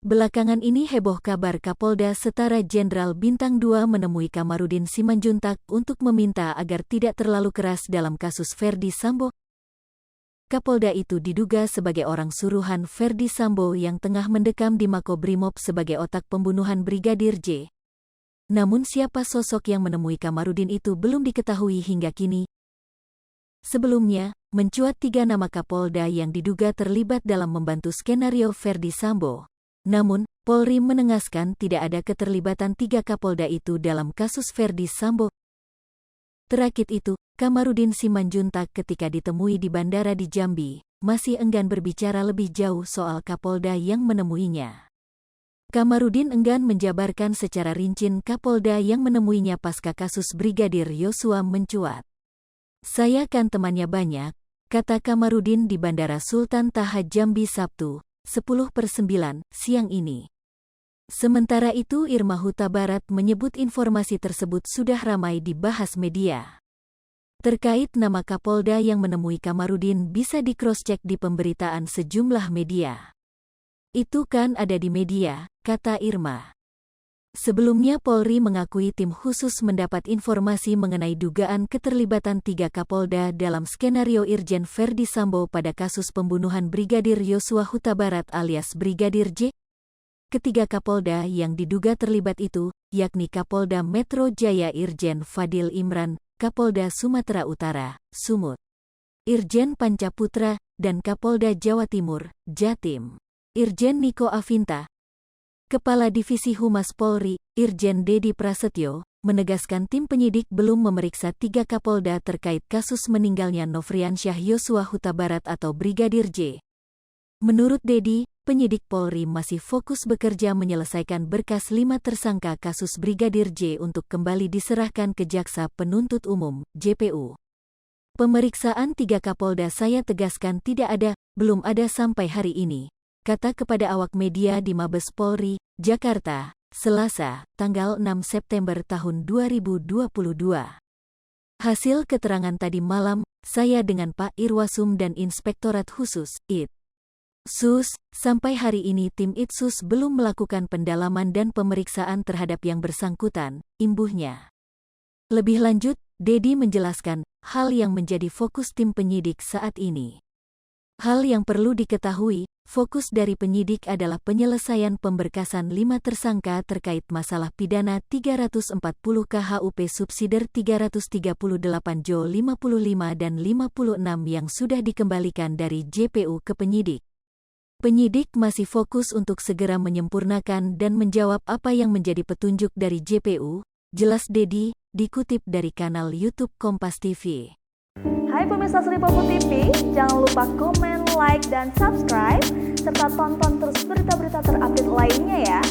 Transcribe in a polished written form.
Belakangan ini heboh kabar Kapolda Setara Jenderal Bintang 2 menemui Kamarudin Simanjuntak untuk meminta agar tidak terlalu keras dalam kasus Ferdy Sambo. Kapolda itu diduga sebagai orang suruhan Ferdy Sambo yang tengah mendekam di Makobrimob sebagai otak pembunuhan Brigadir J. Namun siapa sosok yang menemui Kamarudin itu belum diketahui hingga kini. Sebelumnya, mencuat 3 nama Kapolda yang diduga terlibat dalam membantu skenario Ferdy Sambo. Namun, Polri menegaskan tidak ada keterlibatan 3 Kapolda itu dalam kasus Ferdy Sambo. Terakit itu, Kamarudin Simanjuntak ketika ditemui di bandara di Jambi, masih enggan berbicara lebih jauh soal Kapolda yang menemuinya. Kamarudin enggan menjabarkan secara rinci Kapolda yang menemuinya pasca kasus Brigadir Yosua mencuat. "Saya kan temannya banyak," kata Kamarudin di Bandara Sultan Taha Jambi Sabtu, 10/9 siang ini. Sementara itu Irma Huta Barat menyebut informasi tersebut sudah ramai dibahas media. Terkait nama Kapolda yang menemui Kamarudin bisa di-cross-check di pemberitaan sejumlah media. "Itu kan ada di media," kata Irma. Sebelumnya Polri mengakui tim khusus mendapat informasi mengenai dugaan keterlibatan 3 Kapolda dalam skenario Irjen Ferdy Sambo pada kasus pembunuhan Brigadir Yosua Huta Barat alias Brigadir J. Ketiga Kapolda yang diduga terlibat itu, yakni Kapolda Metro Jaya Irjen Fadil Imran, Kapolda Sumatera Utara, Sumut, Irjen Pancaputra, dan Kapolda Jawa Timur, Jatim, Irjen Niko Afinta. Kepala Divisi Humas Polri, Irjen Dedi Prasetyo, menegaskan tim penyidik belum memeriksa 3 Kapolda terkait kasus meninggalnya Nofriansyah Yosua Huta Barat atau Brigadir J. Menurut Dedi, penyidik Polri masih fokus bekerja menyelesaikan berkas 5 tersangka kasus Brigadir J untuk kembali diserahkan ke Jaksa Penuntut Umum, JPU. "Pemeriksaan 3 Kapolda saya tegaskan tidak ada, belum ada sampai hari ini," kata kepada awak media di Mabes Polri, Jakarta, Selasa, tanggal 6 September tahun 2022. "Hasil keterangan tadi malam, saya dengan Pak Irwasum dan Inspektorat Khusus, Itsus, sampai hari ini tim Itsus belum melakukan pendalaman dan pemeriksaan terhadap yang bersangkutan," imbuhnya. Lebih lanjut, Dedi menjelaskan, hal yang menjadi fokus tim penyidik saat ini. Hal yang perlu diketahui, fokus dari penyidik adalah penyelesaian pemberkasan 5 tersangka terkait masalah pidana 340 KHUP subsider 338 Jo 55 dan 56 yang sudah dikembalikan dari JPU ke penyidik. Penyidik masih fokus untuk segera menyempurnakan dan menjawab apa yang menjadi petunjuk dari JPU, jelas Dedi, dikutip dari kanal YouTube Kompas TV. Hai pemirsa Sri Popo TV, jangan lupa komen, like, dan subscribe, serta tonton terus berita-berita terupdate lainnya ya.